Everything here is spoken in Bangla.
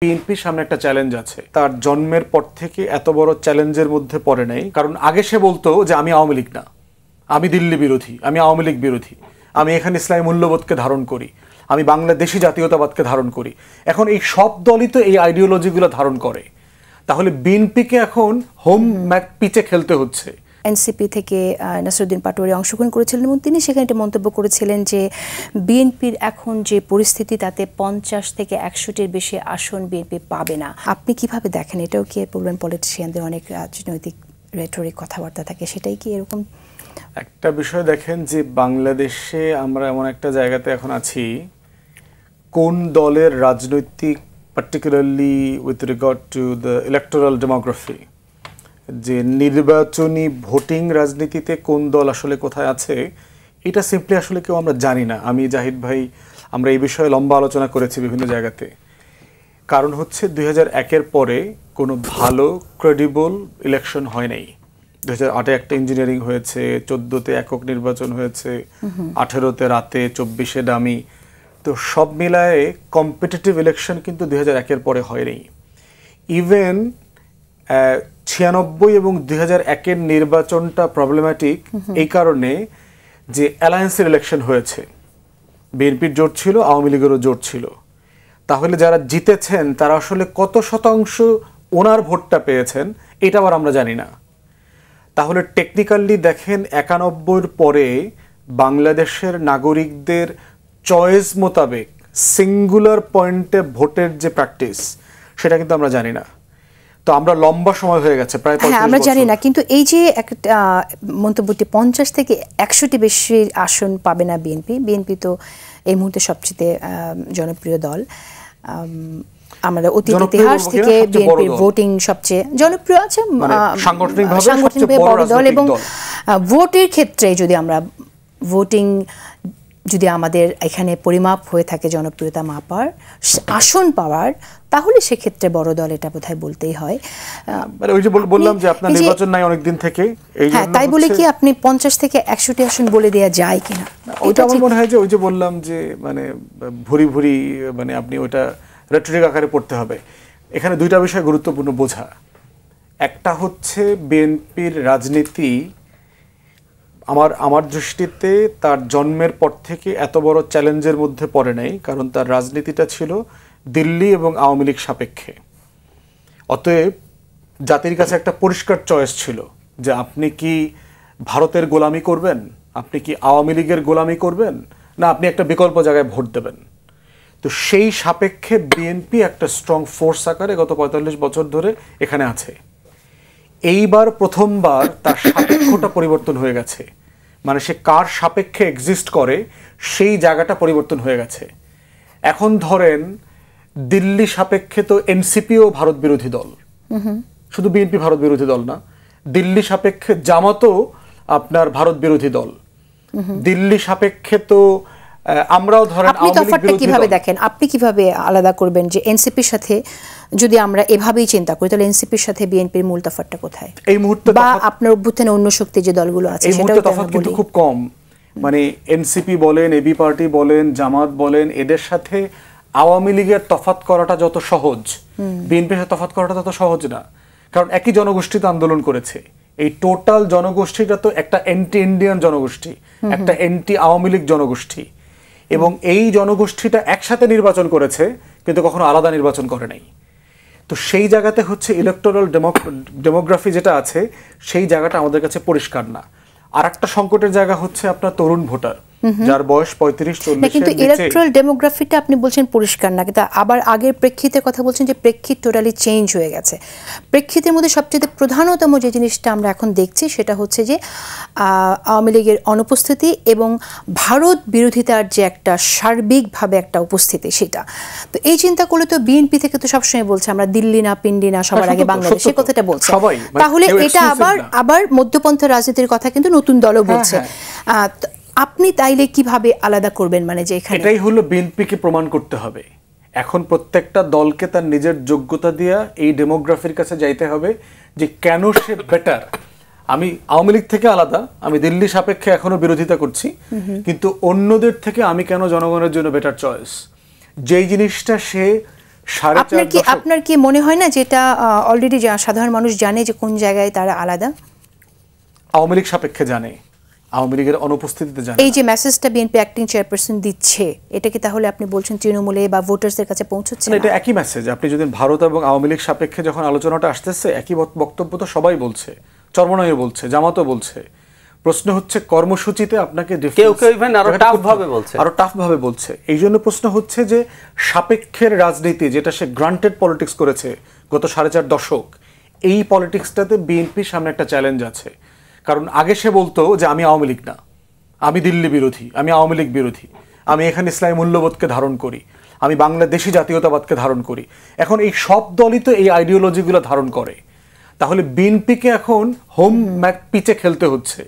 বিএনপির সামনে একটা চ্যালেঞ্জ আছে। তার জন্মের পর থেকে এত বড় চ্যালেঞ্জের মধ্যে পড়ে নাই, কারণ আগে সে বলতো যে আমি আওয়ামী লীগ না, আমি দিল্লি বিরোধী, আমি আওয়ামী লীগ বিরোধী, আমি এখানে ইসলামী মূল্যবোধকে ধারণ করি, আমি বাংলাদেশি জাতীয়তাবাদকে ধারণ করি। এখন এই সব দলই তো এই আইডিওলজিগুলো ধারণ করে, তাহলে বিএনপিকে এখন হোম পিচে খেলতে হচ্ছে। এনসিপি থেকে নাসিরউদ্দিন পাটোয়ারি অংশগ্রহণ করেছিলেন এবং তিনি সেখানে একটা মন্তব্য করেছিলেন যে বিএনপির এখন যে পরিস্থিতি তাতে 50 থেকে 100-টির বেশি আসন বিএনপি পাবে না। আপনি কিভাবে দেখেন? এটাও কি বলবেন পলিটিশিয়ানদের অনেক রাজনৈতিক রেটরিক কথাবার্তা থাকে, সেটাই কি এরকম? একটা বিষয় দেখেন যে বাংলাদেশে আমরা এমন একটা জায়গাতে এখন আছি, কোন দলের রাজনৈতিক particularly with regard to the electoral demography, যে নির্বাচনী ভোটিং রাজনীতিতে কোন দল আসলে কোথায় আছে, এটা সিম্পলি আসলে কেউ আমরা জানি না। আমি জাহিদ ভাই আমরা এই বিষয়ে লম্বা আলোচনা করেছি বিভিন্ন জায়গাতে। কারণ হচ্ছে 2001-এর পরে কোনো ভালো ক্রেডিবল ইলেকশন হয় নাই। 2008-এ একটা ইঞ্জিনিয়ারিং হয়েছে, 14-তে একক নির্বাচন হয়েছে, 18-তে রাতে, 24-এ ডামি। তো সব মিলায়ে কম্পিটিটিভ ইলেকশন কিন্তু 2001-এর পরে হয়নি। ইভেন 96 এবং 2001-এর নির্বাচনটা প্রবলেম্যাটিক এই কারণে যে অ্যালায়েন্সের ইলেকশন হয়েছে, বিএনপির জোট ছিল, আওয়ামী লীগেরও জোট ছিল। তাহলে যারা জিতেছেন তারা আসলে কত শতাংশ ওনার ভোটটা পেয়েছেন এটা আবার আমরা জানি না। তাহলে টেকনিক্যালি দেখেন 91-এর পরে বাংলাদেশের নাগরিকদের চয়েস মোতাবেক সিঙ্গুলার পয়েন্টে ভোটের যে প্র্যাকটিস সেটা কিন্তু আমরা জানি না। তো আমরা লম্বা সময় হয়ে গেছে প্রায় 35 বছর আমরা জানি না, কিন্তু এই যে একটা মন্তব্যটি 50 থেকে 100টি বেশি আসন পাবে না বিএনপি তো এই মুহূর্তে সবচেয়ে জনপ্রিয় দল। আমরা অতীত ইতিহাস থেকে বিএনপির ভোটিং সবচেয়ে জনপ্রিয় আছে, সাংগঠনিকভাবে বড় দল। এবং ভোটের ক্ষেত্রে যদি আমরা যদি আমাদের এখানে পরিমাপ হয়ে থাকে জনপ্রিয়তা মাপার, আসন পাওয়ার, তাহলে সেক্ষেত্রে বড় দল এটা বোধহয় বলতেই হয়। মানে ওই যে বললাম যে আপনার নির্বাচন নাই অনেকদিন থেকে, এই জন্য তাই বলে কি আপনি 50 থেকে 100টি আসন বলে দেয়া যায় কিনা? ওটা আমার মনে হয় যে ওই যে বললাম যে মানে ভুরি ভুরি মানে আপনি ওটা রেটরিক আকারে পড়তে হবে। এখানে দুইটা বিষয় গুরুত্বপূর্ণ বোঝা। একটা হচ্ছে বিএনপির রাজনীতি আমার দৃষ্টিতে তার জন্মের পর থেকে এত বড় চ্যালেঞ্জের মধ্যে পড়ে নাই, কারণ তার রাজনীতিটা ছিল দিল্লি এবং আওয়ামী লীগ সাপেক্ষে। অতএব জাতির কাছে একটা পরিষ্কার চয়েস ছিল যে আপনি কি ভারতের গোলামি করবেন, আপনি কি আওয়ামী লীগের গোলামি করবেন, না আপনি একটা বিকল্প জায়গায় ভোট দেবেন। তো সেই সাপেক্ষে বিএনপি একটা স্ট্রং ফোর্স আকারে গত 45 বছর ধরে এখানে আছে। এইবার প্রথমবার তার সাপেক্ষটা পরিবর্তন হয়ে গেছে, মানে সে কার সাপেক্ষে এক্সিস্ট করে সেই জায়গাটা পরিবর্তন হয়ে গেছে। এখন ধরেন দিল্লি সাপেক্ষে তো এনসিপিও ভারত বিরোধী দল, শুধু বিএনপি ভারত বিরোধী দল না, দিল্লি সাপেক্ষে জামাতও আপনার ভারত বিরোধী দল, দিল্লি সাপেক্ষে তো আমরাও ধরেন। আপনি তফাৎটা কিভাবে দেখেন? আপনি কিভাবে আলাদা করবেন যে এনসিপির সাথে যদি আমরা এভাবেই চিন্তা করি তাহলে এনসিপির সাথে বিএনপির মূল তফাৎটা কোথায়? এই মুহূর্তে বা আপনার অভ্যুত্থানে অন্য শক্তি যে দলগুলো আছে সেটাও তফাৎ কিন্তু খুব কম। মানে এনসিপি বলেন, এবি পার্টি বলেন, জামাত বলেন, এদের সাথে আওয়ামী লীগের তফাৎ করাটা যত সহজ, বিএনপির সাথে তফাৎ করাটা তত সহজ না। কারণ একই জনগোষ্ঠীতে আন্দোলন করেছে। এই টোটাল জনগোষ্ঠীটা তো একটা অ্যান্টি ইন্ডিয়ান জনগোষ্ঠী, একটা অ্যান্টি আওয়ামী লীগ জনগোষ্ঠী, এবং এই জনগোষ্ঠীটা একসাথে নির্বাচন করেছে কিন্তু কখনো আলাদা নির্বাচন করে নাই। তো সেই জায়গাতে হচ্ছে ইলেকটোরাল ডেমোগ্রাফি যেটা আছে সেই জায়গাটা আমাদের কাছে পরিষ্কার না। আর একটা সংকটের জায়গা হচ্ছে আপনার তরুণ ভোটার যার বয়স 35-40। কিন্তু ইলেকট্রাল ডেমোগ্রাফিটা আপনি বলছেন পরিষ্কার না, কিন্তু আবার আগের প্রেক্ষিতের কথা বলছেন যে প্রেক্ষিত টোটালি চেঞ্জ হয়ে গেছে। প্রেক্ষিতের মধ্যে সবচেয়ে প্রধানতম যে জিনিসটা আমরা এখন দেখছি সেটা হচ্ছে যে আওয়ামী লীগের অনুপস্থিতি এবং ভারত বিরোধিতার যে একটা সার্বিকভাবে একটা উপস্থিতি, সেটা তো এই চিন্তা করলে তো বিএনপি থেকে তো সবসময় বলছে আমরা দিল্লি না পিন্ডি না, সবার আগে বাংলাদেশ, সে কথাটা বলছে। তাহলে এটা আবার মধ্যপন্থা রাজনীতির কথা কিন্তু নতুন দলও বলছে। আপনি তাইলে কিভাবে আলাদা করবেন? মানে যে এখানে এটাই হলো বিএনপিকে প্রমাণ করতে হবে। এখন প্রত্যেকটা দলকে তার নিজের যোগ্যতা দিয়া এই ডেমোগ্রাফির কাছে যাইতে হবে যে কেন সে বেটার। আমি আওয়ামী লীগ থেকে আলাদা, আমি দিল্লি সাপেক্ষে এখনো বিরোধিতা করছি, কিন্তু অন্যদের থেকে আমি কেন জনগণের জন্য বেটার চয়েস। যেই জিনিসটা সে আপনার কি মনে হয় না যেটা অলরেডি সাধারণ মানুষ জানে যে কোন জায়গায় তারা আলাদা? আওয়ামী লীগ সাপেক্ষে জানে, আওয়ামী লীগের অনুপস্থিতিতে জানে। এই যে মেসেজটা বিএনপি অ্যাক্টিং চেয়ারপারসন দিচ্ছে, এটা কি তাহলে আপনি বলছেন তৃণমূলে বা ভোটারসদের কাছে পৌঁছচ্ছে না? এটা একই মেসেজ। আপনি যদি ভারত এবং আওয়ামী লীগ সাপেক্ষে যখন আলোচনাটা আসতেছে, একই বক্তব্য তো সবাই বলছে, চরমনাইও বলছে, জামাতও বলছে। প্রশ্ন হচ্ছে কর্মসূচিতে আপনাকে কেউ কেউ ইভেন আরো টাফ ভাবে বলছে। এই জন্য প্রশ্ন হচ্ছে যে সাপেক্ষের রাজনীতি, যেটা সে গ্রান্টেড পলিটিক্স করেছে গত 4.5 দশক, এই পলিটিক্সটাতে বিএনপির সামনে একটা চ্যালেঞ্জ আছে। কারণ আগে সে বলতো যে আমি আওয়ামী লীগ না, আমি দিল্লি বিরোধী, আমি আওয়ামী লীগ বিরোধী, আমি এখানে ইসলামী মূল্যবোধকে ধারণ করি, আমি বাংলাদেশি জাতীয়তাবাদকে ধারণ করি। এখন এই সব দলই তো এই আইডিওলজিগুলো ধারণ করে। তাহলে বিএনপিকে এখন হোম পিচে খেলতে হচ্ছে।